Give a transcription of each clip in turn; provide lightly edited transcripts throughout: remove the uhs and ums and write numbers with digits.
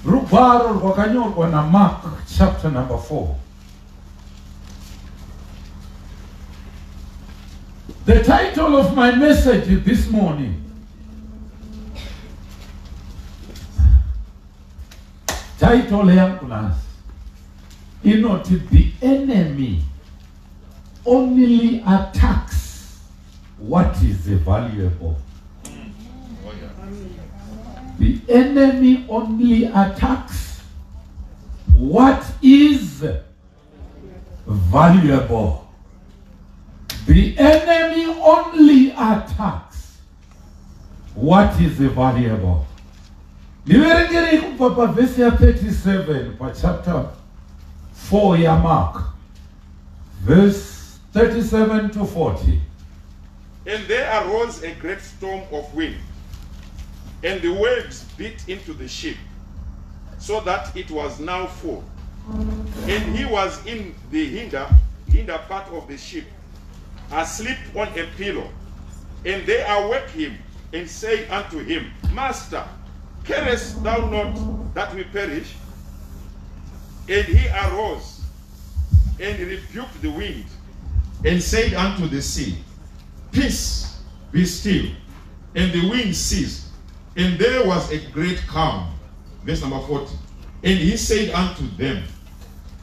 Rugwaro rwakanyorwa na Mark chapter number 4. The title of my message this morning, title yangu nasi inoti, the enemy only attacks what is valuable. The enemy only attacks what is valuable. The enemy only attacks what is valuable. Niverengere kupapa verse ya 37 pa chapter 4 ya Mark, verse 37 to 40. And there arose a great storm of wind, and the waves beat into the ship, so that it was now full. And he was in the hinder part of the ship, asleep on a pillow. And they awake him, and say unto him, Master, carest thou not that we perish? And he arose, and rebuked the wind, and said unto the sea, Peace, be still. And the wind ceased, and there was a great calm. Verse number 40. And he said unto them,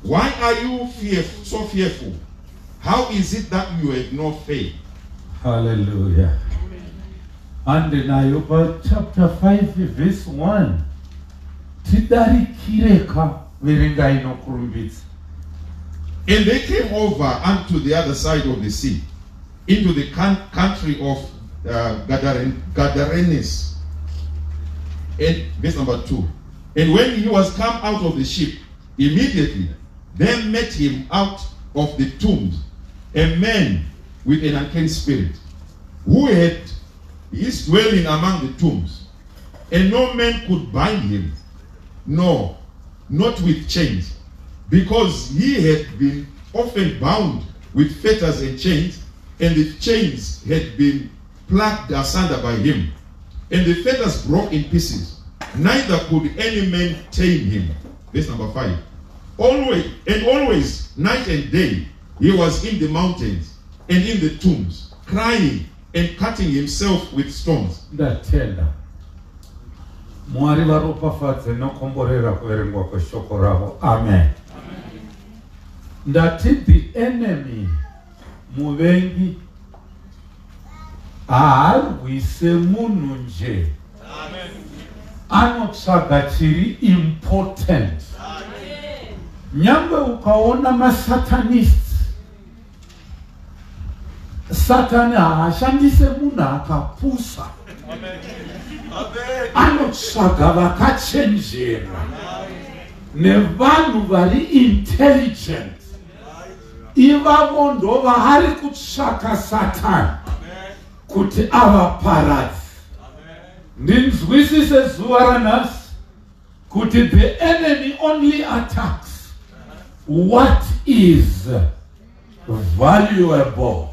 Why are you so fearful? How is it that you have no faith? Hallelujah. And in Ayuba chapter 5 verse 1, Tidarikireka viringa inokurumbitsa. And they came over unto the other side of the sea, into the country of Gadarenes. And verse number 2. And when he was come out of the ship, immediately there met him out of the tombs a man with an unclean spirit, who had his dwelling among the tombs, and no man could bind him, no, not with chains, because he had been often bound with fetters and chains, and the chains had been plucked asunder by him, and the fetters broke in pieces. Neither could any man tame him. Verse number 5. Always, night and day, he was in the mountains and in the tombs, crying and cutting himself with stones. Ndatenda. Mwari varopafadze nokomborera kuverengwa kweshoko ravo. Amen. Ndati the enemy muvengi aarwise munhu nje. Amen. Anotsvaga chiri important. Amen. Nyangwe ukaona masatanists, Satani haashandise munhu akapusa. Anotsvaga vakachenjera nevanhu vari intelligent. Ivavo ndo vari kutsvaka Satani kuti avaparadze. Ndinzwisise zuva ranhasi kuti the enemy only attacks what is valuable.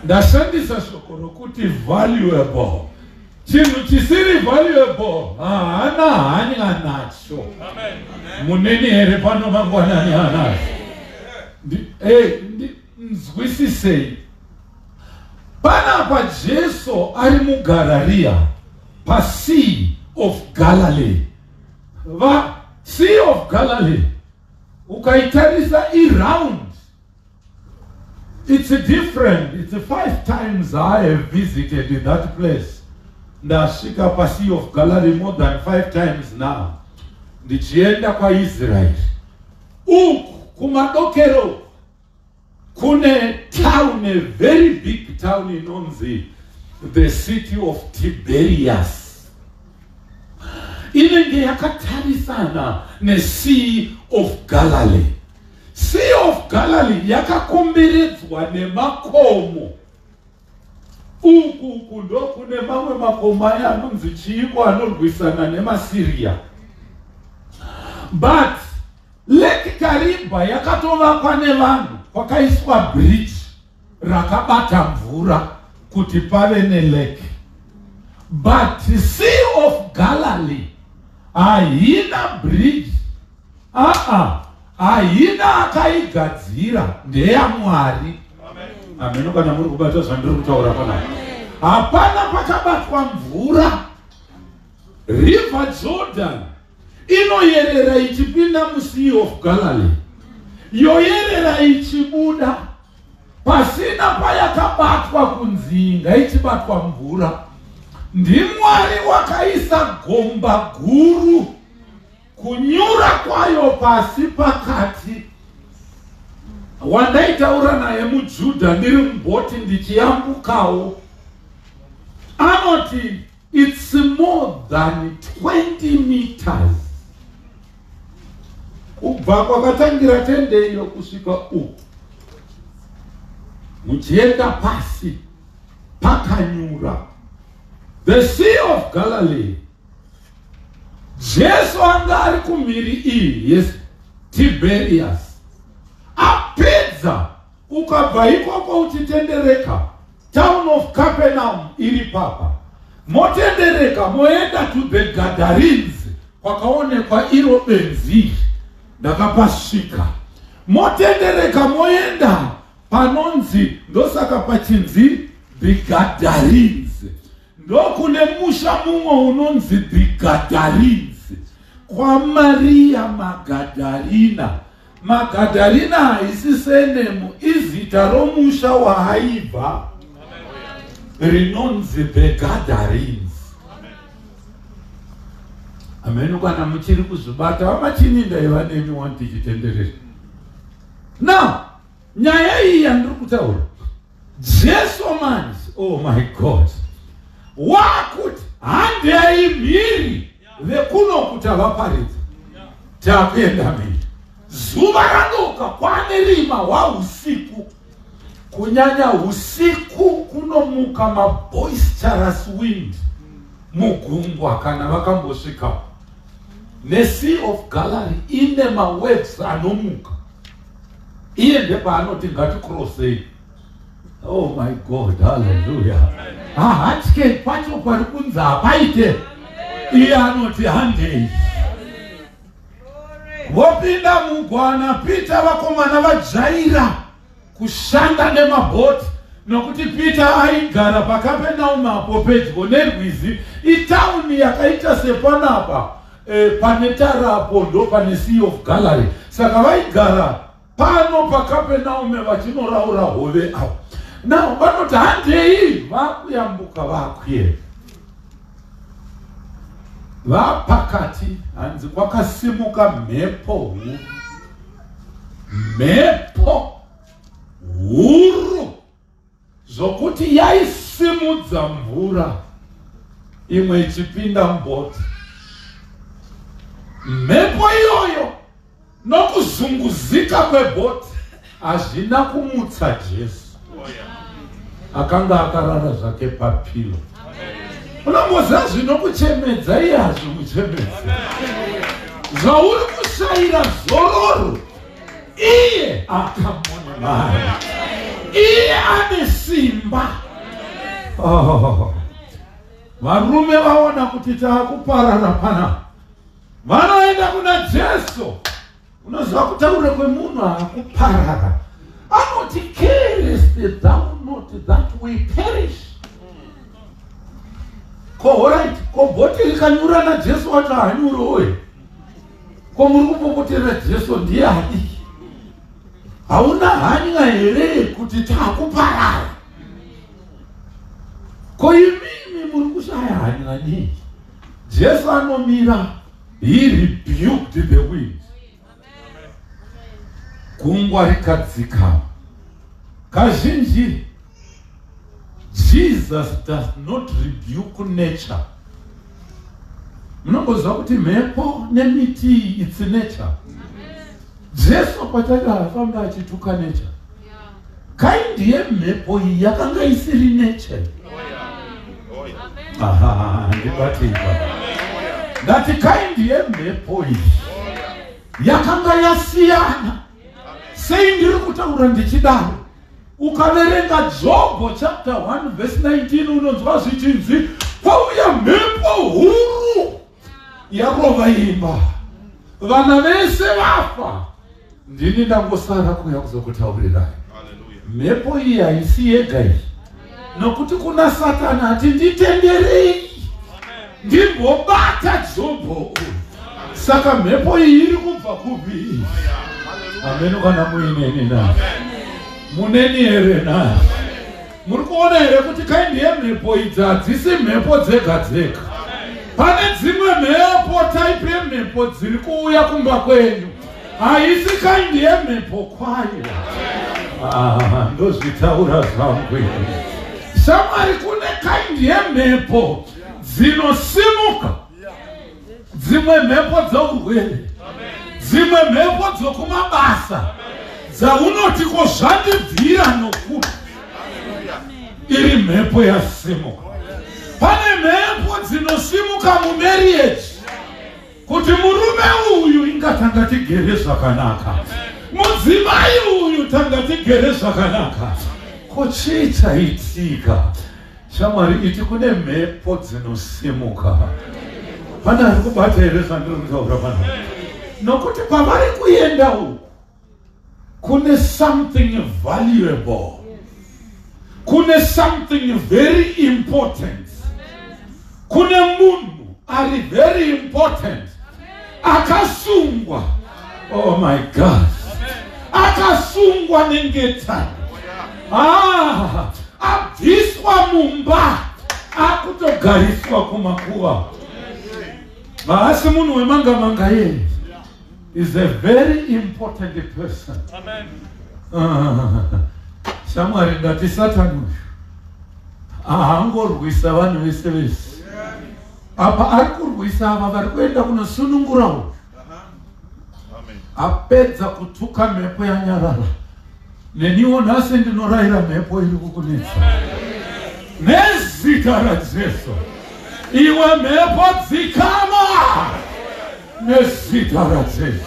Ndashandisa shoko rokuti valuable. Chinhu chisiri valuable haana hanya nacho. Muneni here pano mangwanani hanacho. Nzwisisei. Panapa Jesu ari muGalilee, pa Sea of Galilee. Va Sea of Galilee ukaitarisa around, it's different. It's 5 times I have visited that place. Ndasvika pa Sea of Galilee more than 5 times now. Ndichienda kwa Israel. Uku kumadokero kune town, a very big town inonzi the city of Tiberias. Inenge yakatarisana ne Sea of Galilee. Sea of Galilee yakakomberedzwa nemakomo. Uku ndo kune mamwe makomo aya anonzi chiiko anorwisana nemaSyria. But Lake Kariba yakatovakwa nevanhu, kwakaiswa bridge rakabata mvura kuti pave nelake. But Sea of Galilee haina bridge, haina akaigadzira, ndeyaMwari. Amen. Kana muri kubata zvandiri kutaura panapa, hapana pakabatwa mvura. River Jordan inoyerera ichipinda muSea of Galilee, yoyerera ichibuda, pasina payakabatwa kunzinga ichibatwa mvura. NdiMwari wakaisa gomba guru, kunyura kwayo pasi pakati. Wandaitaura naye muJudha ndiri mubhoti ndichiyambukawo, anoti it's more than 20 meters. Kubva kwakatangira tende iyo kusvika uku, muchienda pasi pakanyura. The Sea of Galilee. Jesu anga ari kumhiri iyi, yes, Tiberias. Apedza ukabva ikoko uchitendereka, town of Capernaum iri papa. Motendereka moenda to the Gadarenes, kwakaonekwa iro benzi, ndakapasvika. Motendereka moenda panonzi, ndosaka pachinzi the Gadarenes. Ndokune musha mumwe unonzi the Gadarenes, kwa Maria Magadarina. Magadarina haisi senemu, izita romusha wahaibva rinonzi the Gadarenes. Amen. Kana muchiri kuzvibata vamachininda ivanemi wandichitenderera. Now, nyaya iyi yandiri kutaura, Jesu manzi, oh my God, wakuti handei mhiri vekunokuta vaparidza, takuenda mhiri. Zuva ranoka, kwane rima wausiku, kunyanya usiku kunomuka maboisterous wind mugungwa kana vakambosvika. NeSea of Galilee ine mawaves anomuka, iye ndepaanoti ngaticrossei. Oh my God, hallelujah. Hatye pacho pari kunzi hapaite, iye anoti handei. Vopinda mugwana, Peter vakomana vajaira kushanda nemabhoti, nokuti Peter aigara paKapenaumu apo pedyo nerwizi. Itauni yakaita sepanapa, pane tarapo ndo pane Sea of Galilee. Saka vaigara pano paKapenaumu vachinoraura hove avo. Now vanoti handei vakuyambuka vakwe. Vapakati hanzi kwakasimuka mhepo huru. Mhepo huru zvokuti yaisimudza mvura imwe ichipinda mubhoti. Mhepo iyoyo nokuzunguzika kwebhoti hazvina kumutsa Jesu. Akanga akarara zvake papilo. Unomboziva zvinokuchemedza, iye hazvikuchemedza. Zvauri kushayira zororo, iye akamona mari. Iye ane simba. Varume vaona kuti taakuparara pana, vanoenda kuna Jesu. Unoziva kutaura kwemunhu haakuparara. Anoti, carest thou not that we perish? Ko right, ko bhoti rikanyura naJesu wacho hanyurowe. Ko muri kupopotera Jesu ndiye adiki. Hauna hanya here kuti taakuparara? Ko imimi muri kushaya hanya nyingi. Jesu anomira, he rebuked the wind. Gungwa rikadzika. Kazhinji, Jesus does not rebuke nature. Munomboziva kuti mhepo nemiti it's nature. Jesu pachake haafamba achituka nature. Kaindi yemhepo iyi yakanga isiri nature. Ndibatiba. Ngati kaindi yemhepo iyi yakanga yasiyana. Sei ndiri kutaura ndichidaro. Ukaverenga Job chapter 1 verse 19 unonzwa zvichinzi, kwauya mhepo huru yarova imba, vana vese vafa, ndini ndangosara kuya kuzokutaurirai. Mhepo iyi haisi yega iyi, nokuti kuna Satani ati nditenderei ndimbobata Jobho uyu. Saka mhepo iyi iri kubva kupi? Ameno kana muineni na muneni here na muri kuona here kuti kaindi yemhepo idzi hadzisi mhepo dzega dzega. Pane dzimwe mhepo, type yemhepo dziri kuuya kumba kwenyu, haisi kaindi yemhepo kwayo. Ndozvitaura zvangu izvi. Shamwari, kune kaindi yemhepo dzinosimuka, dzimwe mhepo dzourwere, dzimwe mhepo dzokumabasa dzaunoti ko zvandibvira nokuti iri mhepo yasimuka. Pane mhepo dzinosimuka mumarriage kuti murume uyu ingatanga tigere zvakanaka, mudzimai uyu tanga tigere zvakanaka. Kochii chaitika? Shamwari iti kune mhepo dzinosimuka. Pana ari kubata here zvandiri kutaura pano? Nokuti pavari kuenda uku kune something valuable, kune something very important, kune munhu ari very important akasungwa. Oh my God, akasungwa nengetani, abviswa mumba akutogariswa kumakuva. Maasi munhu wemanga manga ye is a very important person. Amen. Shamwari, ndati Satani uyu haangorwisa vanhu vese vese. Apa ari kurwisa ava vari kuenda kunosunungura uyu. Apedza kutuka mhepo yanyarara. Neniwo nhasi ndinorayira mhepo iri kukunetsa nezita raJesu. Iwe mhepo dzikama nezita raJesu.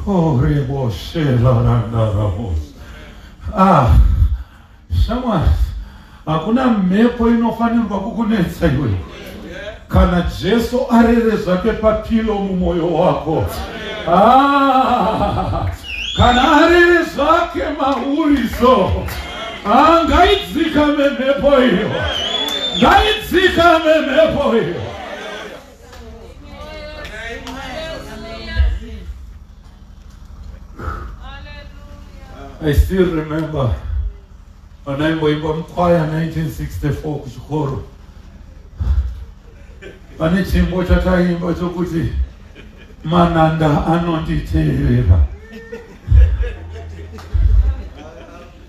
Oreboshela randaramos. Shamwari, hakuna mhepo inofanirwa kukunetsa iwe kana Jesu arere zvake papilo mumwoyo wako. Kana arere zvake mauriso, ngaidzikame mhepo iyo, ngaidzikame mhepo iyo. I still remember when I was in choir 1964 kuchikoro. Pane chimbo chataimba chokuti mananda anonditeerera.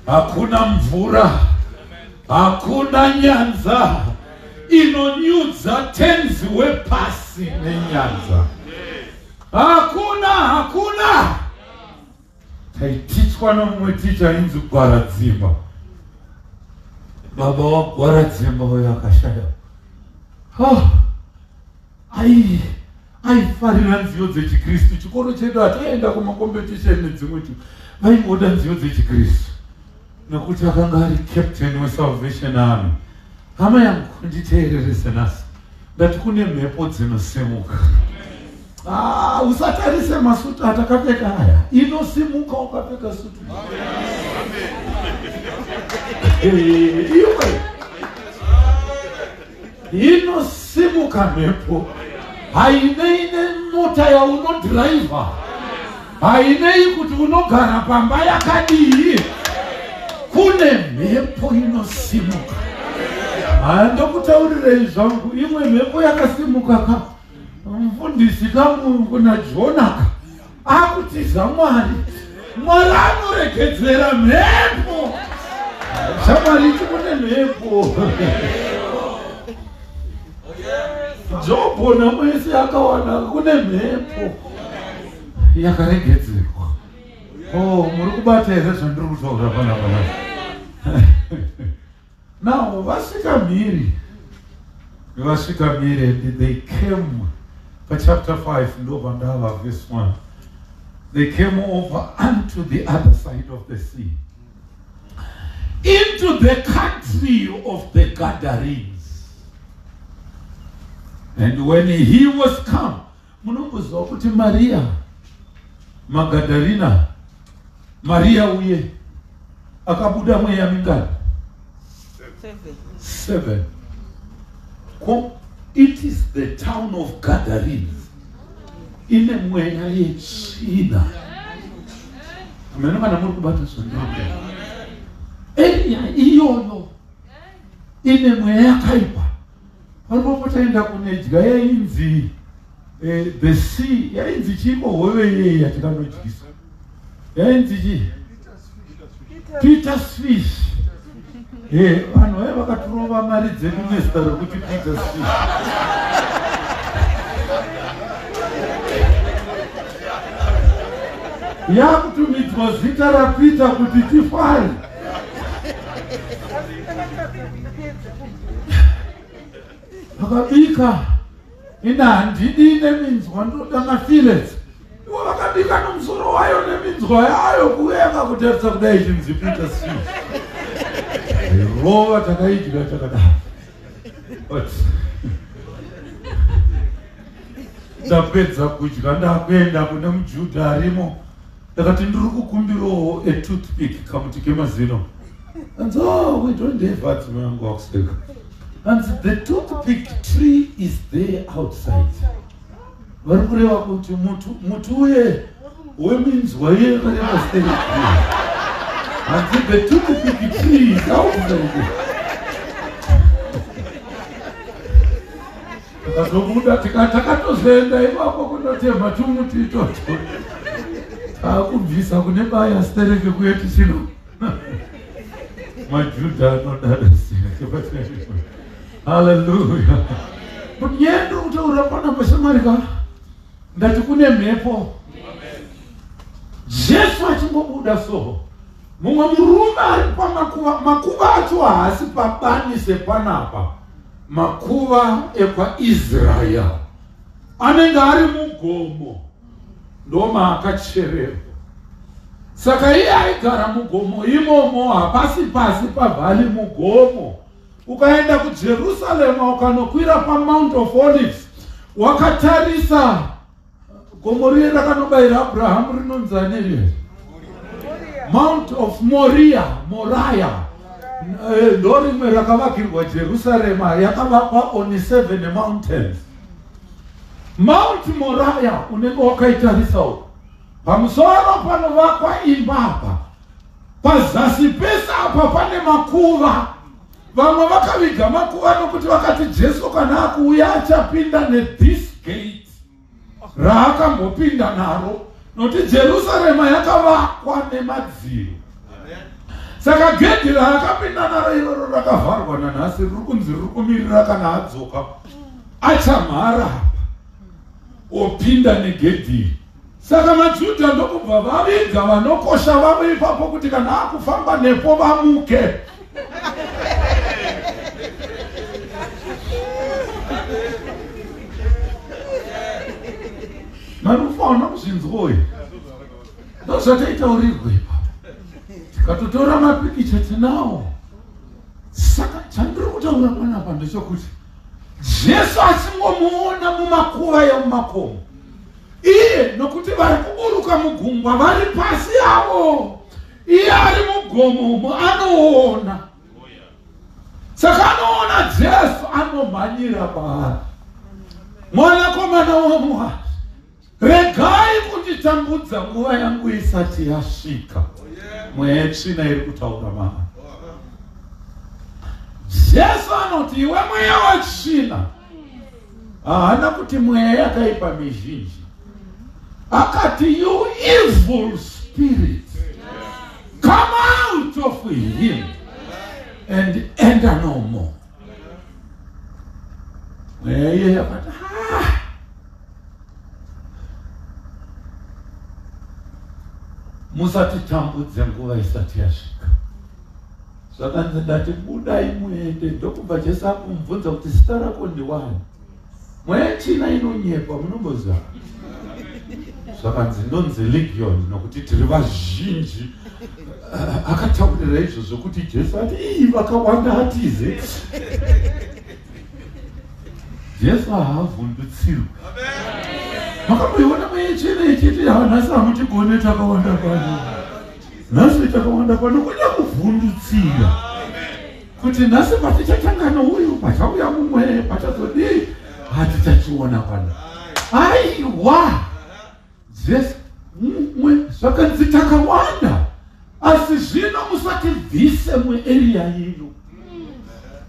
Hakuna mvura, hakuna nyanza inonyudza tenzi wepasi nenyanza. Hakuna. Taitichwa nomumwe ticha inzi Gwaradzimba. Baba waGwaradzimba uyo akashaya. Aifarira nziyo dzechiKristu. Chikoro chedu hataenda kumakompetisheni nedzimwe tu, vaingoda nziyo dzechiKristu nokuti akanga ari captain weSalvation Army. Hama yangu, nditeererese nhasi, ndati kune mhepo dzinosimuka. Usatarise masutu atakapfeka haya, inosimuka ukapfeka sutu. Iwe inosimuka mhepo. Hainei nemota yaunodhiraivha, hainei kuti unogara pamba yakadii. Kune mhepo inosimuka. Ndokutaurirei zvangu, imwe mhepo yakasimuka ka mufundisi kamungu kuna Jonaka akutiza Mwari anoregedzera mhepo. Shamwari, kune mhepo. Jobho namwese akawana kune mhepo yakaregedzerwa. Muri kubata here zvandiri kutaura panapa? Now vasvika mhiri, they came chapter 5 ndobva ndava verse 1. They came over unto the other side of the sea, into the country of the Gadarenes. And when he was come, munombozwa kuti Maria Magdalena, Maria uye akabuda mweya mingani? 7. It is the town of Gadarenes. Ine mweya yetsvina. Ameno kana muri kubata zvondoke. Enya iyoyo ine mweya yakaipa. Vanopota kunedya yainzi the sea, yainzi chimbo hove yeye yatikanodyisa. Yainzi chi? Peter's fish. Vanhu vaya vakaturova mari dzedu nezita rokuti Peter's fish. Yakutumidzwa zita raPeter kuti tifare. Vakabika handidi neminzwa ndoda mafilets. Ivo vakabika nomusoro wayo neminzwa yayo kuyeka kutarisa kudai chinzi Peter's fish. Rova takaidya takadaro. But ndapedza kudya ndakuenda kune muJudha arimo. Ndakati ndiri kukumbirawo a toothpick kamuti kemazino. And so we don't have that mango oxtake. And the toothpick tree is there outside. Vari kureva kuti muti uye weminzwa yekareva stake. And the toothpick tree is outside. Takazobuda takatozoenda ipapo kundotemha tumuti itoto. Takubvisa kune baya stereke kwetu chino. MaJudha anodada sina. Hallelujah. But yendo utaura pana pashamarika. Ndati kune mhepo. Jesu achimbobuda so. Mumwe murume ari pamakuva acho haasi pabani sepanapa. Makuva ekwaIsrael. Anenge ari mugomo. Ndoma akachererwa. Saka iye aigara mugomo imomo hapasi pasi pavhali mugomo. Ukaenda kuJerusalema ukanokwira paMount of Olives, wakatarisa gomo riye rakanobayira Abrahamu rinonzani iri? Mount of Moriah. Ndo rimwe rakavakirwa Jerusalema, yakavakwa on 7 mountains. Mount Moriah unenge wakaitarisa uko. Pamusoro panovakwa imba apa. Pazasi pesa apa pane makuva. Vamwe vakaviga makuva nokuti vakati Jesu kana akuuya achapinda this gate raakambopinda naro, nokuti Jerusalema yakavakwa nemadziro. Saka gedhi raakapinda naro iroro rakavharwa nanhasi, riri kunzi riri kumirira kana adzoka achamhara apa opinda negedhi. Saka maJudha ndokubva vaviga vanokosha vavo ipapo kuti kana akufamba nepo vamuke. Marufauna kuzvinzwoyi. Ndozvataitaurirwa ipapo. Tikatotora mapikicha tinawo. Saka chandiri kutaura panapa ndechokuti Jesu achingomuona mumakuva emumakomo. Iye nokuti vari kuburuka mugungwa vari pasi yavo, iye ari mugomo anoona. Saka anoona Jesu anomhanyira paari. Mwanakomana waMwari, regai kunditambudza nguva yangu isati yasvika. Mweya yetsvina iri kutaura maari. Jesu anoti iwe mweya wetsvina. Haana kuti mweya yakaipa mizhinji. Akati, you evil spirit, come out of him and enter no more. Mweya yakati, musatitambudze nguva isati yasvika. Saka ndati budai muende. Ndokubva Jesu akumubvunza kuti zita rako ndiwani? Mweya china inonyepa, munomboziva? Saka ndinonzi Legion nokuti tiri vazhinji. Akataurira izvozvo kuti Jesu ati vakawanda hatize. Jesu haavhundutsirwe. Makamboiona mwechena ichiti nhasi hamutigone takawanda pano. Nhasi takawanda pano kuda kuvhundutsira. Kuti nhasi patichatangana uyu pachauya mumwe pachazodii hatichachiona pano. Aiwa! Jesu mumwe zvakanzi takawanda. Asi zvino musati bvise muarea ino.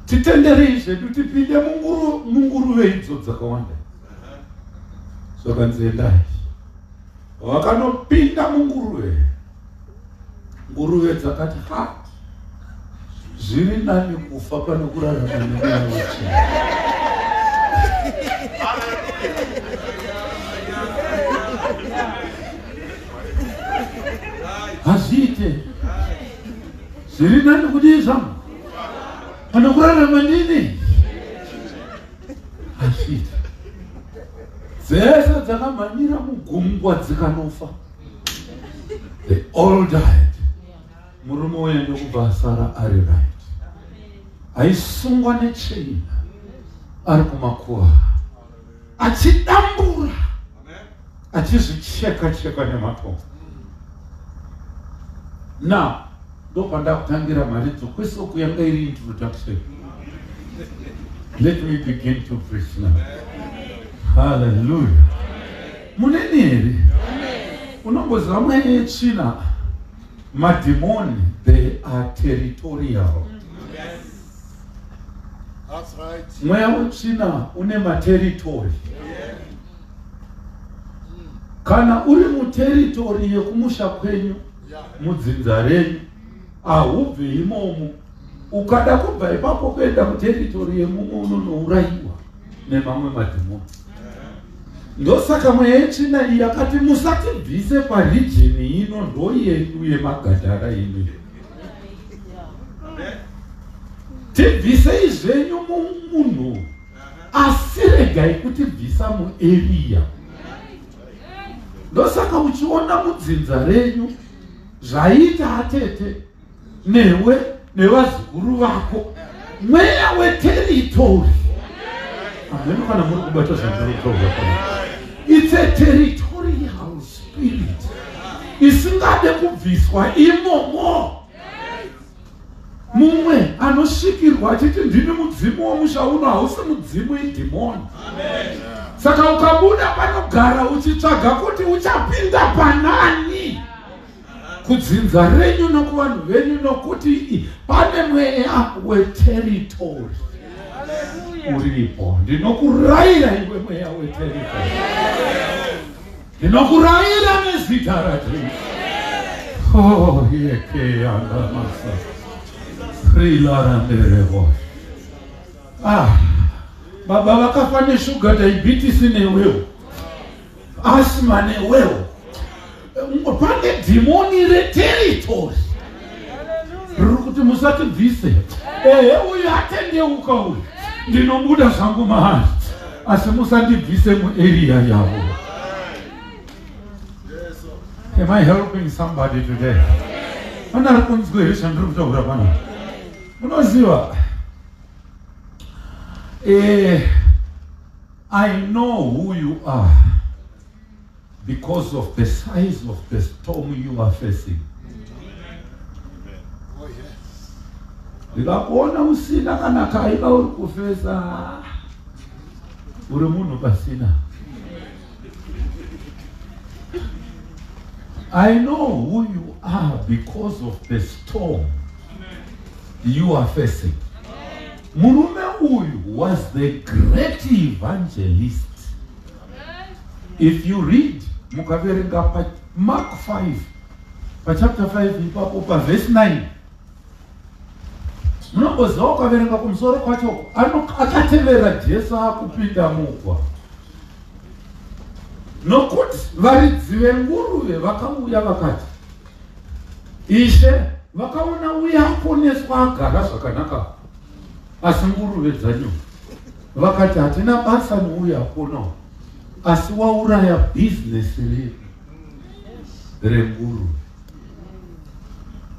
Titenderei zvedu tipinde munguruve idzo dzakawanda. Zvakanzi endai. Vakanopinda munguruve. Nguruve dzakati zviri nani kufa pano kurarama nemweya wetsvina. Hazviite. Zviri nani kudii zvangu? Pano kurarama nini? Hazviite. Dzese dzakamhanyira mugungwa dzikanofa. They all died. Murume wende kubva asara ari right. Aisungwa nechain ari kumakuva. Achidambura. Achizvicheka nematombo. Now, ndopanda kutangira maridzo kwese kuyanga iri introduction. Let me begin to preach now. Hallelujah. Muneni here? Unongoziva mweya yetsvina. Mademoni, they are territorial. Yes. That's right. Mweya wetsvina une materitory. Kana uri muteritori yekumusha kwenyu, mudzinza renyu, ahubve imomo. Ukada kubva ipapo kuenda muteritori yemumwe unouraiwa nemamwe mademoni. Ndosaka mweya yetsvina iyi yakati musati bvise parijini ino ndoyedu yemagadhara ino. Tibvisei zvenyu mumunhu, asi regai kuti bvisa muarea. Ndosaka uchiona mudzinza renyu zvaita atete newe nevazukuru vako mweya weteritori. Ameno kana muri kubata zvandinotaura pano. It's a territorial spirit. Isingade kubviswa imomo. Mumwe anosvikirwa achiti ndini mudzimu womusha uno hausi mudzimu idhimoni. Saka ukabuda panogara uchitsvaga kuti uchapinda panani kudzinza renyu nokuvanhu venyu nokuti pane mweya weteritori uripo. Ndinokurayira iwe mweya weteritori. Ndinokurayira nezita raJesu. Oh, yeke andamasa. Rilaranderevo. Baba vakafa neshuga diabetes newewo. Asthma newewo. Pane dhimoni reteritori. Rikuti musati bvise. Uyu atendeuka uyu. Ndinobuda zvangu mahari. Asi musandibvise muarea yavo. Am I helping somebody today? Pana kunzwe here chandiri kutaura pano. Unoziva? I know who you are because of the size of the storm you are facing. Oh yes. Ndikakuona usina kana kaiva uri kufesa uri munhu pasina. I know who you are because of the storm you are facing. Murume uyu was the great evangelist. If you read mukaverenga pa Mark 5, pa chapter 5 ipapo pa verse 9. Munongoziva ukaverenga kumusoro kwacho akatevera Jesu akupinda mugwa. Nokuti varidzi venguruve vakauya vakati, Ishe, vakaona uya aponeswa agara zvakanaka, asi nguruve dzanyu. Vakati hatina basa nouya aponawo, asi wauraya bhizinesi renguruve.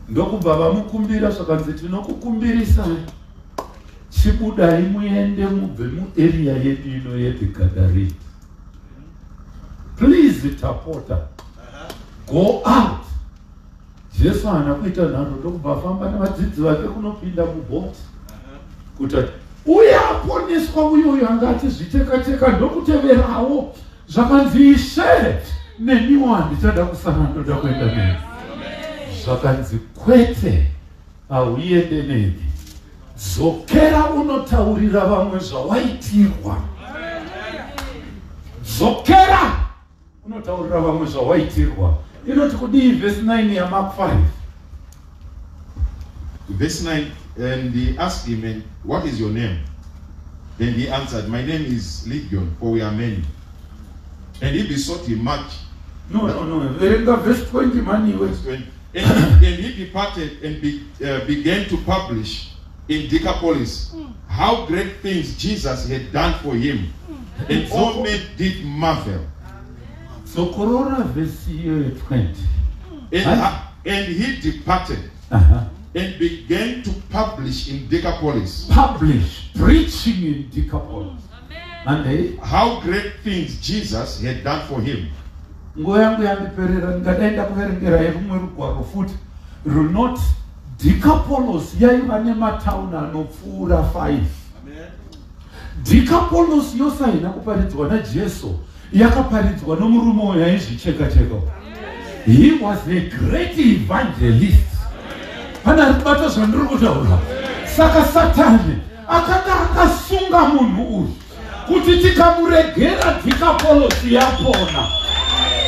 Ndokubva vamukumbira zvakanzi tinokukumbirisai. chibudai muende mubve muarea yedu ino yeDegadari. Please tapota. Go out. Jesu anakuita nharo ndokubva famba navadzidzi vake kunopinda mubhoti. Kuti uya aponeswa uyo anga atizviteka-teka ndokuteverawo zvakanzi Ishe neniwo handichada kusana ndoda kuenda neni. Zvakanzi kwete hauende neni. Dzokera unotaurira vamwe zvawaitirwa. Dzokera unotaurira vamwe zvawaitirwa. Inoti kudii verse 9 ya Mark 5. Verse 9, and he asked him, "And what is your name?" Then he answered, "My name is Legion, for we are many." And he besought him much. No. Verenga verse 20 mani iwe. Verse 20. And he departed and began to publish in Decapolis how great things Jesus had done for him. And all men did marvel. So Corona verse 20. And he departed and began to publish in Decapolis. Publish, preaching in Decapolis. And they, how great things Jesus had done for him. Ngoyangu yandiperera ngadaenda kuverengera yerumwe rugwaro futi runoti Decapolis yaiva nematauni anopfuura 5. Decapolis yose haina kuparidzwa naJesu, yakaparidzwa nomurume uyo aizvicheka-cheka. He was a great evangelist. Pana ribata zvandiri kutaura. Saka Satani akanga akasunga munhu uyu kuti tikamuregera Decapolis yapona.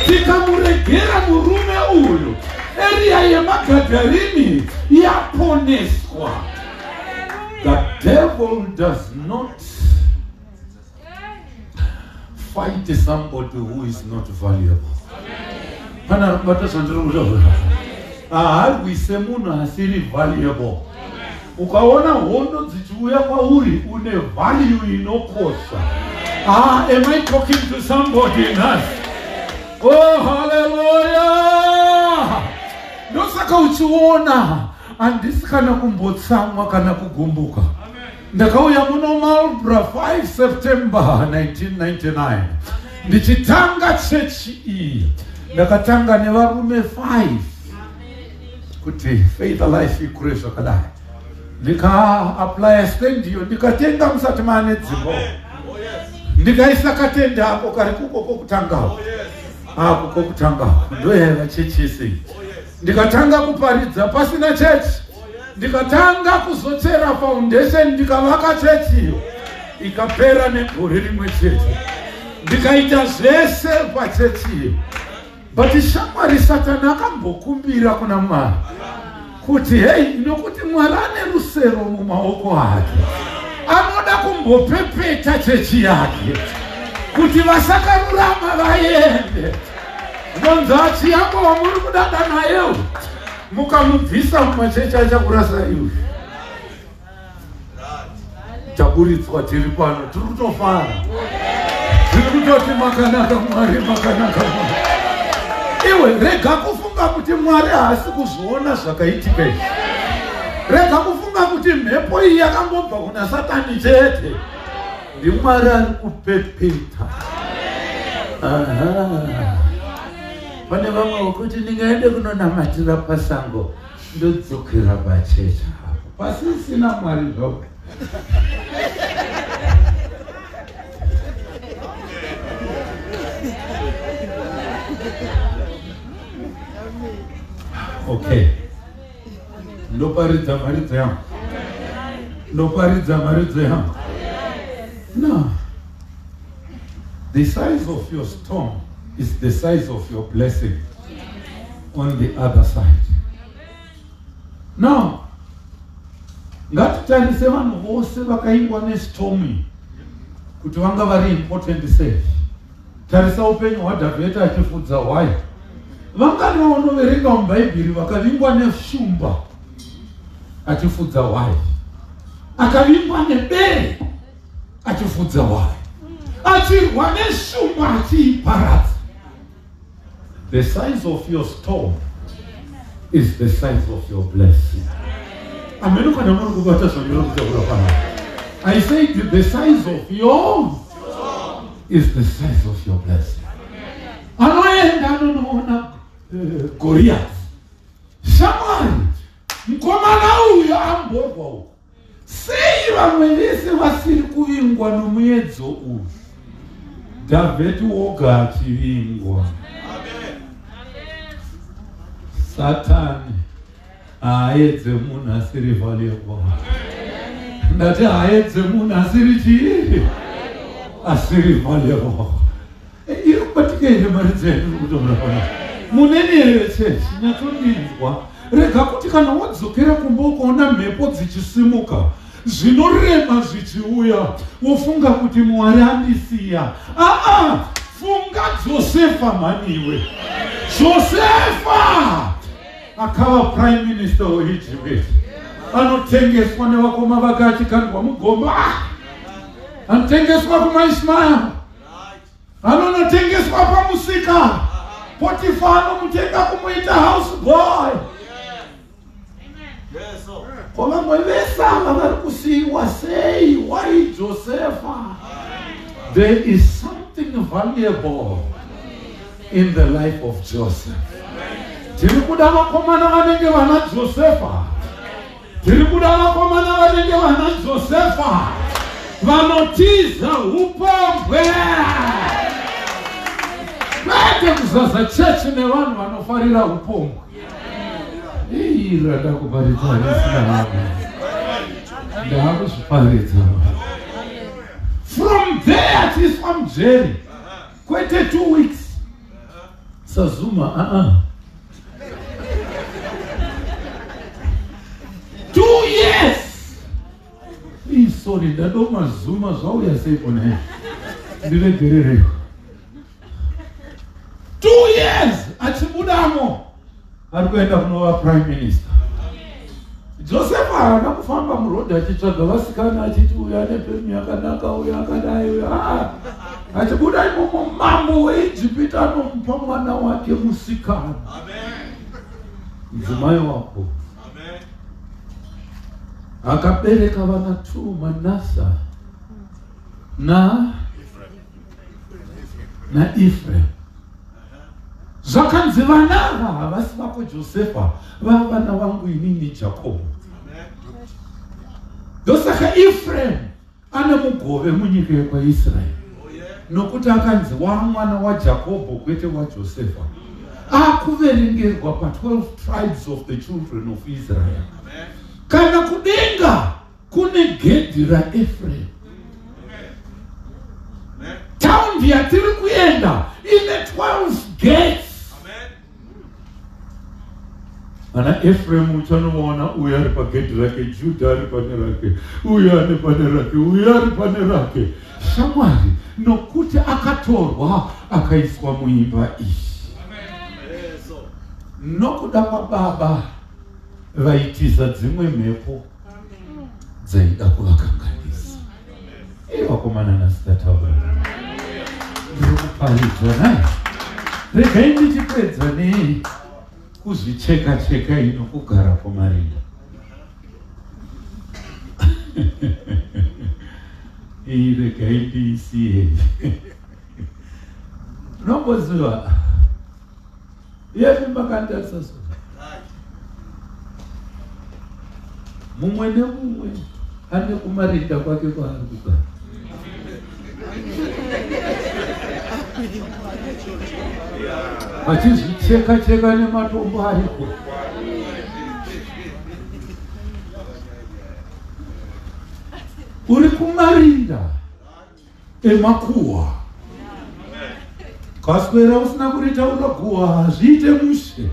Tikamuregera murume uyu area yeMagadarini yaponeswa. The devil does not fight somebody who is not valuable. Pana ribata zvandiri kutaura. Harwise munhu asiri valuable. Ukaona hondo dzichiuya kwauri une value inokosha. Am I talking to somebody in us? Oh, hallelujah! Ndosaka uchiona handisi kana kumbotsamwa kana kugumbuka. Ndakauya muno Marlborough 5 September 1999. Ndichitanga chechi iyi. Ndakatanga nevarume 5 kuti Faith Life ikure zvakadai. Ndika-apply stand iyo ndikatenga musati maane dzimba. Ndikaisa katende ako kari kuko kokutanga. Kuko kutanga. Ndoyaiva chechi yese. Ndikatanga kuparidza pasina chechi. Ndikatanga kuzochera foundation ndikavaka chechi iyo. Ikapera negore rimwe chete. Ndikaita zvese pachechi iyo. But shamwari Satani akambokumbira kuna Mwari kuti hey, nokuti Mwari ane rusero mumaoko ake, anoda kumbopepeta chechi yake kuti vasakarurama vaende. Nonza chiyambo wamuri kudada naye mukamubvisa mumachechi achakurasa iwe. Taburitswa tiri pano, tiri kutofara, tiri kutoti makanaka Mwari, makanaka Mwari. Iwe rega kufunga kuti Mwari haasi kuzviona zvakaitika izvi. Rega kufunga kuti mhepo iyi yakangobva kuna Satani chete. NdiMwari ari kupepeta. Pane vamwe vokuti ndingaende kunonamatira pasango ndodzokera pachechi apo. Pasisina Mwari zvako. Okay. Ndoparidza maridzo yangu. Ndoparidza maridzo yangu. No. The size of your storm is the size of your blessing on the other side. No. Ngatitarise vanhu vose vakaingwa nestorm kuti vanga vari important sei. Tarisa upenyu hwaDhavhidhi achifudza why. Vangani vanoverenga mubhaibheri vakavingwa neshumba achifudza why. Akavingwa nebere achifudza why. Achirwa neshumba achiiparadza. The size of your storm is the size of your blessing. Amen. Kana muri kubata zvandiri kutaura pano. I said the size of yours is the size of your blessing. Anoenda anoona Goliath. Shamwari, mkomana uyu amborwa uyu. Sei vamwe vese vasiri kuvingwa nomuedzo uyu? David woga achivingwa. Satani haedze munhu asiri valuable. Ndati haedze munhu asiri chii? Asiri valuable. Iri kubatika here mari dzedu kutomura pana. Muneni here chechi nyatondinzwa. Rega kuti kana wadzokera kumba ukaona mhepo dzichisimuka, zvinorema zvichiuya, wofunga kuti Mwari andisiya. Funga Josefa maniwe. Josefa akava prime minister weEgypt. Anotengeswa nevakoma vake achikandwa mugomba. Anotengeswa kumaIshmael. Anonotengeswa pamusika. Potifa anomutenga kumuita house boy. Koma mwevesa vari kusiyiwa sei? Why Josefa? There is something valuable in the life of Joseph. Tiri kuda vakomana vanenge vana Josefa. Tiri kuda vakomana vanenge vana Josefa. Vanotiza upombwe. Kwete kuzaza chechi nevanhu vanofarira upombwe. Rada kuparidza risina. Ndakusviparidza. From there it is from Jerry. Kwete 2 weeks. Sazuma, 2 years. Sorry, ndadoma Zuma zvauya sei kone. Ndiregerereko. 2 years achibudamo. Ari kuenda kunova prime minister. Joseph haana kufamba murodhi achitsvaga vasikana achiti uyu ane pemu yakanaka, uyu akadai, uyu achibuda imomo mambo weIjipita anomupa mwana wake musikana. Mudzimai wako akabereka vana 2, Manasa na Ephraim. Zvakanzi vana ava havasi vako Josefa, vava vana vangu inini Jacobo. Ndosaka Ephraim ane mugove munyika yekwaIsraeri. Nokuti akanzi mwana waJacobo kwete waJosefa. Akuverengerwa pa12 tribes of the children of Israel. Kana kudenga kune gedhi raEphraim. Taundi yatiri kuenda ine 12 gates. Ana Ephraim uchanoona uyu ari pagedhi rake, Juda ari pane rake, uyu ane pane rake, uyu ari pane rake. Shamwari, nokuti akatorwa akaiswa muimba iyi. Nokuda kwababa vaitiza dzimwe mhepo dzaida kuvakanganisa. Vakomana nasitataura. Ndiri kuparidzwa naye. Regai ndichipedza nei kuzvicheka-cheka ino kugara kwamarinda. Regai ndiisiye. Nomboziva yepi makandarisa so. Mumwe nemumwe ane kumarinda kwake kwaari kugara. Achizvicheka-cheka nematombo ariko. Uri kumarinda emakuhwa. Kaswera usina kuritaura guhwa hazviite mushe.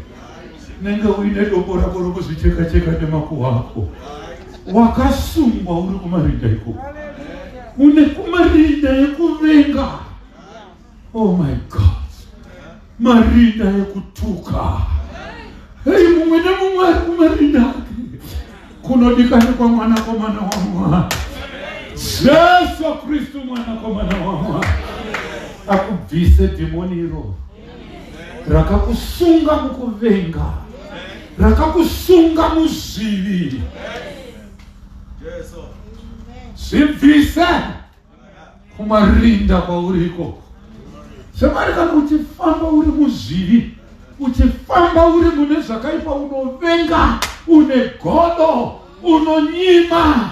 Nenge uine dombo rako rokuzvicheka-cheka nemakuhwa ako. Wakasungwa uri kumarinda iko. Une kumarinda yekuvenga. Oh my God. Marinda yekutuka. Hei mumwe nemumwe ari kumarinda ake. Kunodikanikwa mwanakomana wa Mwari. Jesu Kristu mwanakomana wa Mwari. Akubvise dhimoni iro rakakusunga mukuvenga, rakakusunga muzvivi. Zibvise kumarinda kwauriko. Semari kana uchifamba uri muzvivi, uchifamba uri mune zvakaipa, unovenga, une godo, unonyima.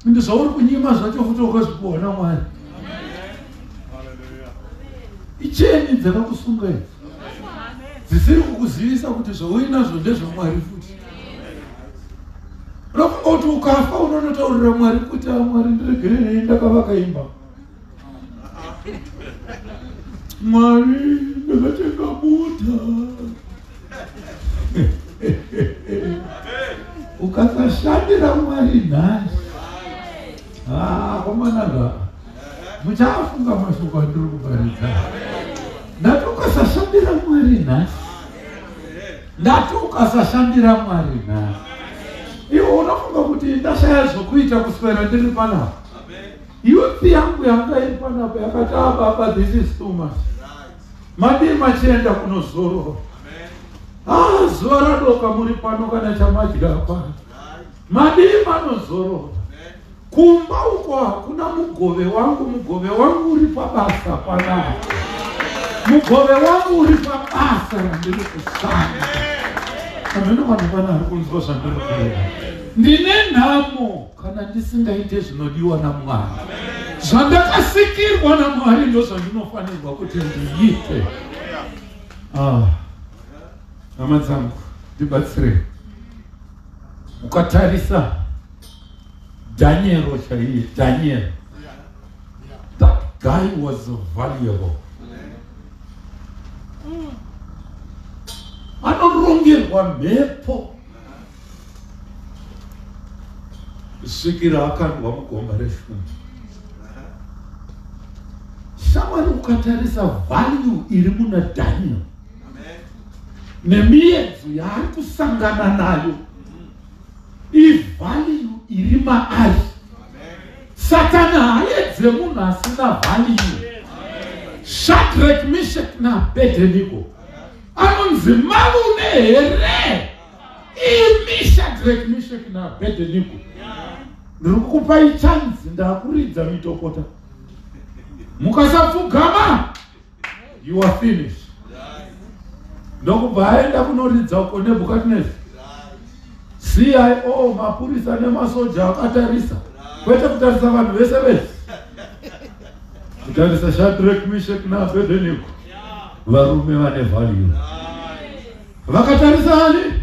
Ndizvauri kunyima zvacho futi ukazvikuona Mwari. Icheni dzakakusunga idzi dzisiri kukuzivisa kuti zvauinazvo ndezvaMwari futi. Unofunga kuti ukafa unonotaurira Mwari kuti Mwari ndiregerei ndakavaka imba. Mwari ndakatenga mota. Ukasashandira Mwari nhasi, komanaga muchafunga mashoko andiri kuparidza. Ndati ukasashandira Mwari nhasi, ndati ukasashandira Mwari nhasi, iwe unofunga kuti ndashaya zvokuita kuswera ndiri panapa. Youth yangu yanga iri panapa yakati baba, this is too much. Madii machienda kunozorora. Zuva radoka muri pano kana chamadya hapana. Madii manozorora. Kumba uko hakuna mugove wangu uri pabasa panapa. Mugove wangu uri pabasa randiri kushanda. Ameno vanhu vana ari kunzwa zvandiri kureva. Ndine nhamo kana ndisingaite zvinodiwa naMwari. Zvandakasikirwa naMwari ndo zvandinofanirwa kuti ndiite. Hama dzangu, ndibatsire. Ukatarisa Daniel chaiye, Daniel. That guy was valuable. Anorongerwa mhepo. Svikira akandwa mugomba refundo. Shamwari ukatarisa value iri muna Daniel. Nemiedzo yaari kusangana nayo. Value iri maari. Satana haedze munhu asina value. Shadrach, Meshach naAbednego anonzi mavune here. Imi Shadrach, Meshach naAbednego, ndiri kukupai chance, ndakuridza mitokota. Mukasapfugama, you are finished. Ndokubva aenda kunoridza uko Nebukadnezar. CIO, mapurisa nemasoja akatarisa. Kwete kutarisa vanhu vese vese. Kutarisa Shadrach, Meshach naAbednego, varume vane value. Vakatarisa ani?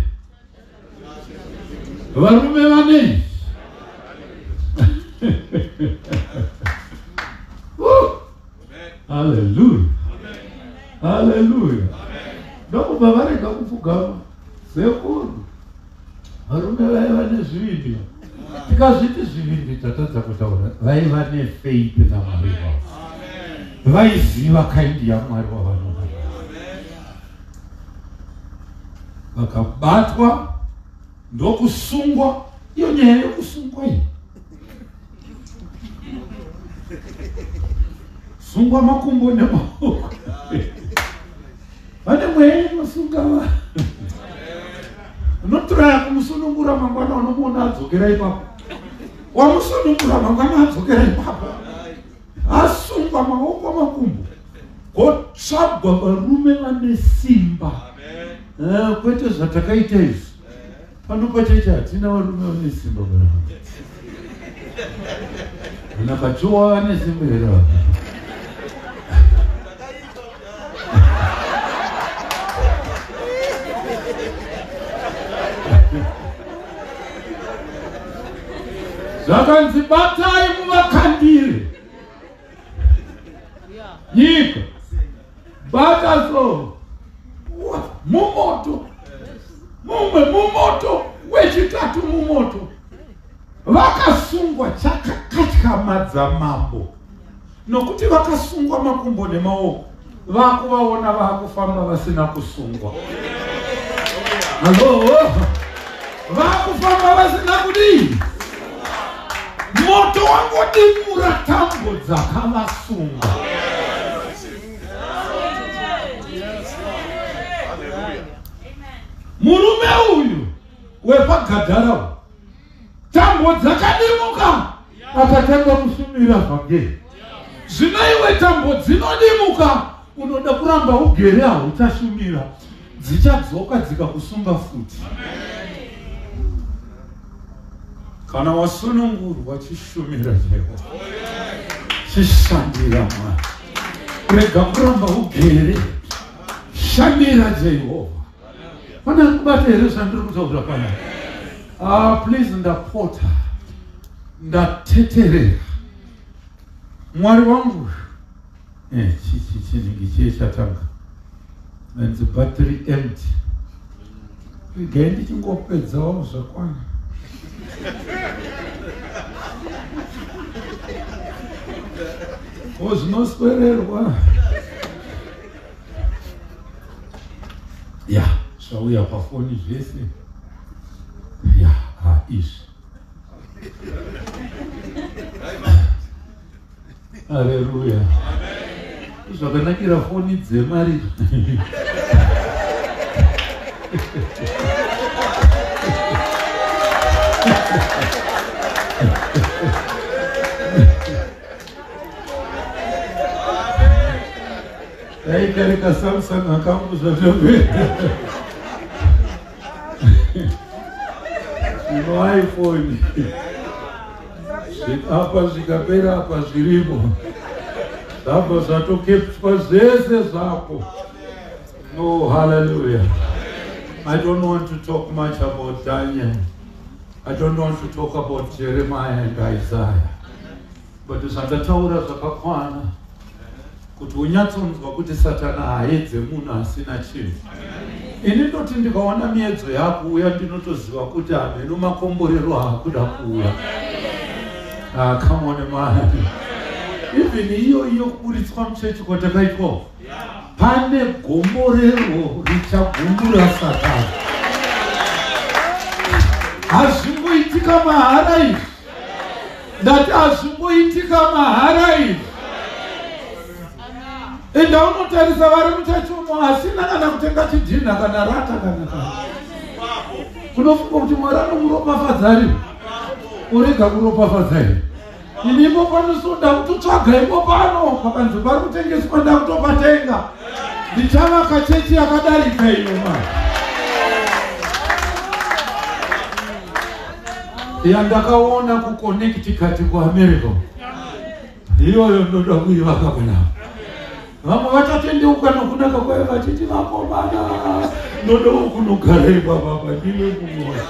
Varume vane. Hallelujah. Hallelujah. Ndokubva varega kupfugama. Sekuru varume vaiva nezvivindi. Tikazviti zvivindi tatadza kutaura. Vaiva nefaith naMwari wavo. Vaiziva kaindi yaMwari wavanoda. Vakabatwa ndokusungwa. Iyo nyaya yokusungwa iyi. Sungwa makumbo nemaoko. Vane mweya inosunga vanhu. Unotora kumusunungura mangwana unomuona adzokera ipapo. Wamusunungura mangwana adzokera ipapo. Asungwa maoko makumbo. Kotsvagwa varume vane simba. Kwete zvatakaita izvi. Pano pacheche hatina varume vane simba. Nakachowa vane simba here. Zvakanzi batai muvakandire. Nyika bata so mumoto. Mumwe mumoto, wechitatu mumoto. Vakasungwa chakakatyamadza mambo. Nokuti vakasungwa makumbo nemaoko, vakuvaona vakufamba vasina kusungwa. Halo, vakufamba vasina kudii. Moto wangodimura tambo dzakavasunga. Murume uyu wepaGadhara, tambo dzakadimuka. akatanga kushumira pagere. Zvino iwe tambo dzinodimuka, unoda kuramba ugere aho uchashumira, dzichadzoka dzikakusunga futi. Kana wasunungurwa chishumira Jehovha, chishandira Mwari. Rega kuramba ugere, shandira Jehovha. Pana kubata here zvandiri kutaura pana. Please ndapota, ndateterera. Mwari wangu, chinenge chiye chatanga. And the battery empty. Gendi chingopedzawo zvakwana. Zvinoswererwa. Ya, zvauya pafoni zvese. Ya, izvi. Haleluya. Zvakanakira foni dzemari. Aikareka Samsung akambuza zvemene. Zvino iPhone. Apa zvikapera apa zvirimo. Zvabva zvatokepswa zvese zvako. No, hallelujah. I don't want to talk much about Daniel. I don't want to talk about Jeremiah and Isaiah. But zvandataura zvakakwana kuti unyatsonzwa kuti Satana haedze munhu asina chinhu. Ini ndoti ndikaona miedzo yako uya ndinotoziva kuti hameno makomborero haakuda kuuya. Come on, man. Even iyo kuburitswa muchechi kwatakaitwa. Pane gomborero richagumbura Satana. Hazvimboitika mahara izvi. Ndati hazvimboitika mahara izvi. Enda unotarisa vari muchachomo asina kana kutenga chidhina kana rata kana. Unofunga kuti Mwari anomuropafadza ari. Urega kuropafadza iri. Inipo panosoda kutotsvaga ipo pano pakanzi pari kutengeswa ndakutopatenga. Ndichavaka chechi yakadarika ino mari. Yandakaona kuconnectikati kuAmerica. Iyoyo ndoda kuivaka kunapa. Vamwe vatatendeuka nokunaka kwayo vachiti vakomana. Ndoda kunogara ibaba ndine kumwoyo.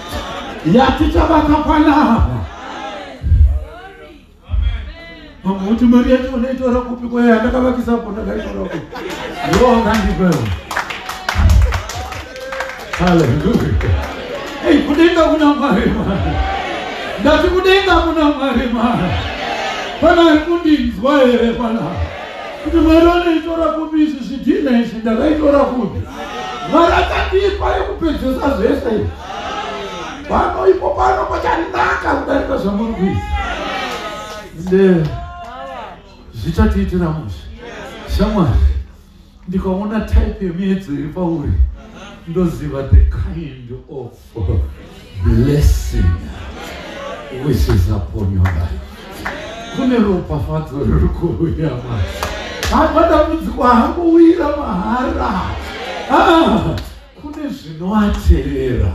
Yatichavaka panapa. Kuti mari yacho unoitora kupi kwayo andakavakisa po ndakaitora kupi. Ndiwo wakandipewo. Hallelujah. Hey, kudenga kuna Mwari mari. Ndati kudenga kuna Mwari mari. Pana kundinzwa here pana. Kuti Mwari anoitora kupi izvi zvidhina izvi ndakaitora kupi. Mwari akandipa yekupedzesa zvese. Pano ipo pano pachanaka kudarika zvamuri kuita. Zvichatiitira musha. Shamwari, ndikaona type yemiedzo iri pauri, ndoziva the kind of blessing which is upon your life. Kune ropafadzo riri kuuya Mwari. Matambudziko haangowira mahara. Kune zvinoateerera.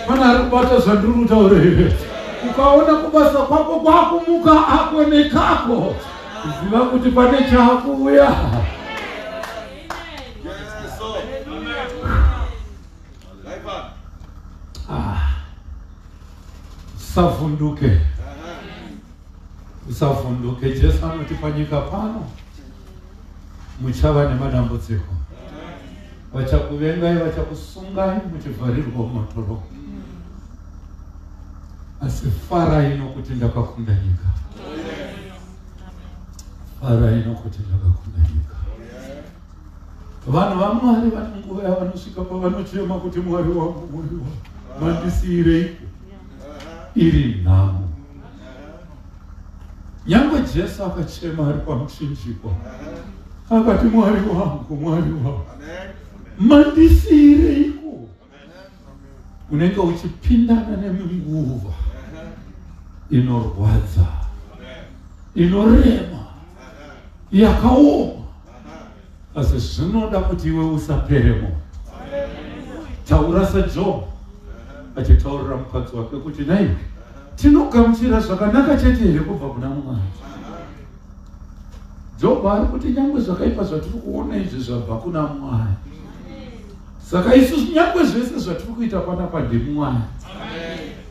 Pana ari kubata zvandiri kutaura here. Ukaona kubasa kwako kwakumuka ako nekako, ziva kuti pane chakuuya. Usavhunduke. Usavhunduke. Jesu anoti panyika pano muchava nemadambudziko. Vachakuvengai, vachakusungai, muchivharirwa mumatoro. Asi farai nokuti ndakakunda nyika. Farai nokuti ndakakunda nyika. Vanhu vaMwari vane nguva yavanosvika pavanochema kuti Mwari wangu, Mwari wangu, mandisiyireiko? Iri nhamo. Nyangwe Jesu akachema ari pamuchinjikwa. Akati Mwari wangu, Mwari wangu, mandisiyireiko? Unenge uchipindana neminguva inorwadza inorema, yakaoma. Asi zvinoda kuti iwe usapere moyo. Taura saJob achitaurira mukadzi wake kuti nai tinogamuchira zvakanaka chete here kubva kuna Mwari. Job ari kuti nyangwe zvakaipa zvatiri kuona izvi zvabva kuna Mwari. Saka isusu nyangwe zvese zvatiri kuita panapa ndimwari.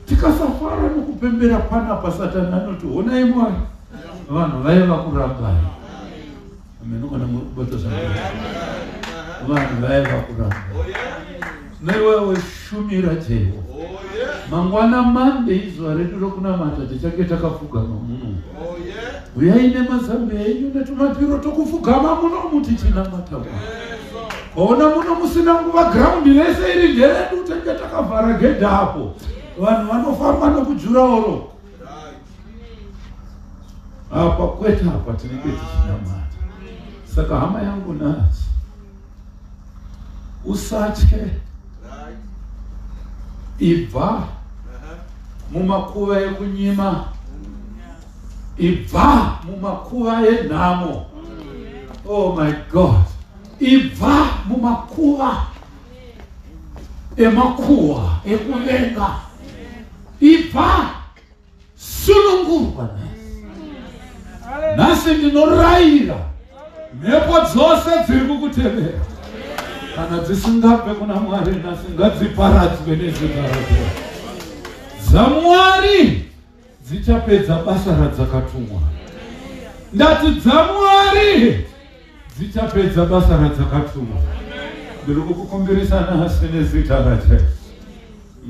Tikasafara nokupembera panapa, Satani anoti honai Mwari vanhu vaiva kurambai. Amen. Kana mubata zvakanaka. Vanhu vaiva kurambai. Naiwewe shumira Jehovha. Mangwana mande izuva redu rokunamata tichange takapfugama muno. Uyai nemazambe enyu netumapiro tokupfugama muno tichinamata Mwari. Ona muno musina nguva ground rese iri nderedu tenge takavhara gedha hapo. Vanhu vanofamba nokujuraoro. Apa kwete apa tinenge tichinamata. Saka hama yangu nasi, usatye. Ibva mumakuva ekunyima, ibva mumakuva enhamo. Oh my God. Ibva mumakuva emakuva ekuvenga. Ibva sunungurwa nasi ndinorayira mhepo dzose dziri kukutevera kana dzisingabve kuna Mwari nasi ngadziparadzwe nezita raJehovha. DzaMwari dzichapedza basa radzakatumwa. Ndati DzaMwari dzichapedza basa radzakatumwa. Ndiri kukukumbirisa nasi nezita raJehovha.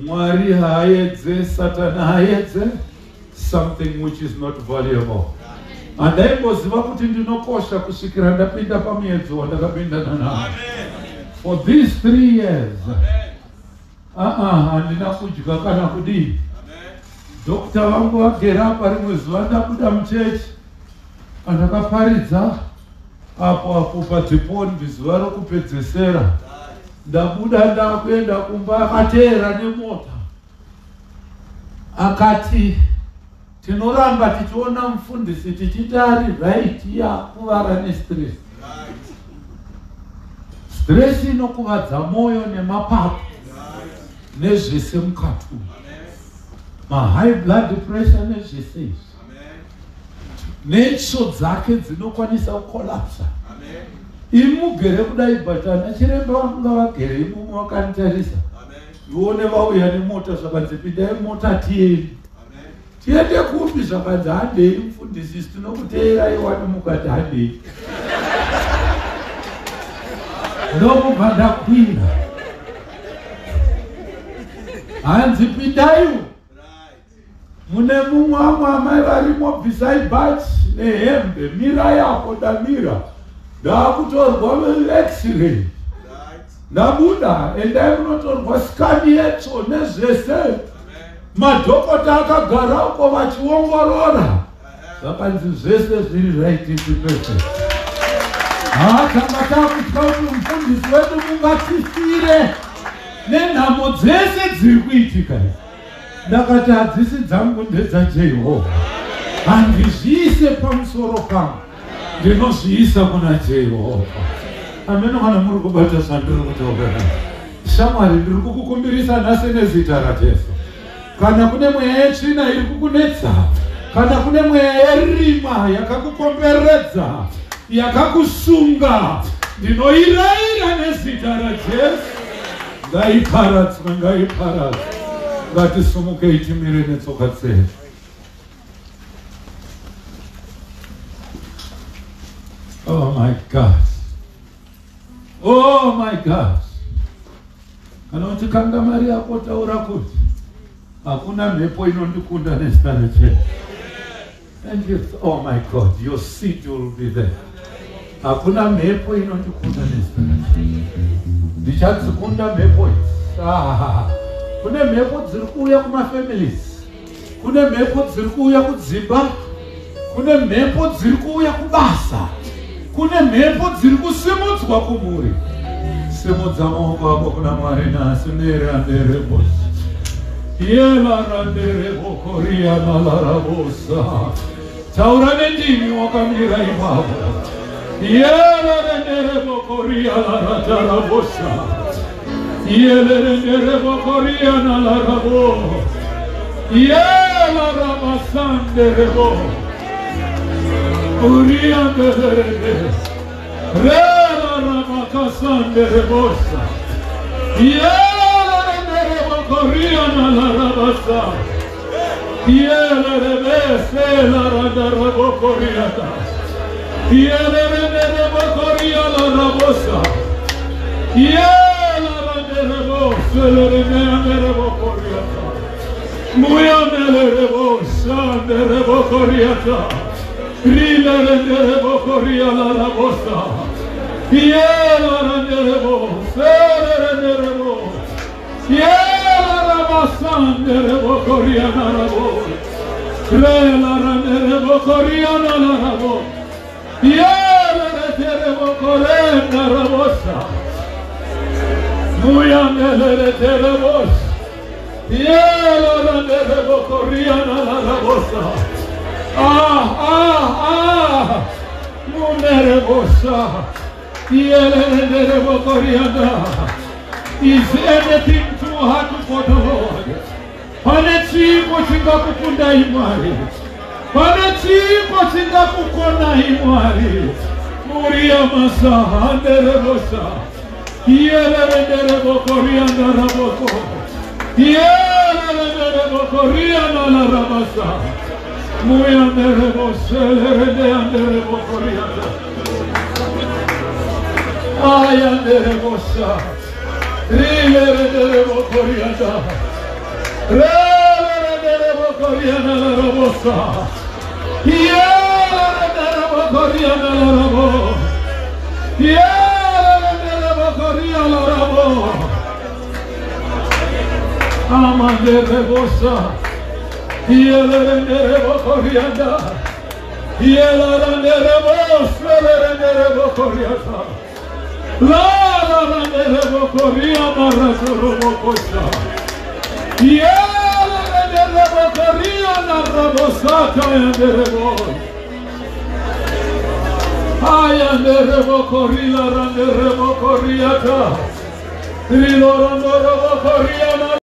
Mwari haedze, Satani haedze something which is not valuable. Andaimbosiva kuti ndinokosha kusvikira ndapinda pamuedzo wandakapindana nawo. For these 3 years, handina kudya kana kudii. Dokta vangu vagera parimwe zuva ndabuda muchechi, andakaparidza apo padzipondi zuva rokupedzesera. Ndabuda ndakuenda kumba, akateera nemota. Akati tinoramba tichiona mufundisi tichiti ari right yakuvara nestress. Stress inokuvadza moyo nemapapu nezvese mukati. High blood pressure nezvese izvi. Netsvo dzake dzinokwanisa kukolapsa. Imugere kudai bhatana chiremba vanga vagere imomo vakanitarisa. Ione vauya nemota zvakanzi pindai mota tieni. Tiende kupi zvakanzi handei mufundisi tinokuteera iwane mukati handei. Ndobva ndakwira. Hanzi pindaiwo. Mune mumwe amai varimo bvisai bhachi nehembe, mira yapo ndamira. Ndakutorwa x-ray. Ndabuda endai munotorwa skani yetsvo nezvese. Madhokota akagara uko vachiongorora. Zvakanzi zvese zviri right perfect. Tanga takutya kuti mufundisi wedu mungatifire nenhamo dzese dziri kuitika. Ndakati hadzisi dzangu ndedzaJehovha. Handizviise pamusoro pangu, ndinozviisa kuna Jehovha. Ameno kana muri kubata zvandiri kutaura. Shamwari, ndiri kukukumbirisa nhasi nezita raJesu. Kana kune mweya yetsvina iri kukunetsa, kana kune mweya yerima yakakukomberedza, yakakusunga, ndinoirayira nezita raJesu. Ngaiparadzwe, ngaiparadzwe. Ngatisumukei timire netsoka dzedu. Oh my God. Oh my God. Kana uchikanga mari yako taura kuti hakuna mhepo inondikunda nezita raJesu. And you, oh my God, your seed will be there. Hakuna mhepo inondikunda nezita raJesu. Ndichadzikunda mhepo idzi. Kune mhepo dziri kuuya kumafamilies. Kune mhepo dziri kuuya kudzimba. Kune mhepo dziri kuuya kubasa. Kune mhepo dziri kusimudzwa kumhuri. Simudza maoko ako kuna Mwari nhasi neranderebo. Yelarandere bokoria malarabosa. Taurane ndimi wakamira imamo. Yele rendere bokoria la ratarabosa. Yele rendere bokoria na la rabo. Yele ramasande rebo. Uria derende. Rela ramakasande rebosa. Yele rendere bokoria na la rabasa. Yele rebese la radarabo koriata. Yele rendere bokoria la rabosa. Yele rendere bosa le rendere bokoriata. Muyamele rebosa rendere bokoriata. Rile rendere bokoria la rabosa. Yele rendere bosa le rendere bosa. Yele rabasande rebokoria la rabosa. Rela rendere bokoria la rabosa. Yele rendere bokoria la rabosa. Muyamele rendere bosa. Yele rendere bokoria la rabosa. Munere bosa. Yele rendere bokoria na. Is anything too hard for the Lord? Panechiko chinga kukunda imari. Panechiko chinga kukona imari. Muria masaha andere bosa. Yele rendere bokoria na raboko. Yele rendere bokoria na rabasa. Muya andere bosa rendere andere bokoria na. Ay andere bosa. Rile rendere bokoria na. Rele rendere bokoria na rabosa. Yele rendere bokoria na rabo. Yele rendere bokoria na rabo. Amandere bosa. Yele rendere bokoria na. Yele rendere bosa le rendere bokoria na. La rendere bokoria na rabosa. Yele rendere bokoria na rabosata yandere boy. Ayandere bokoria rendere bokoria ta. Rilo rendere bokoria na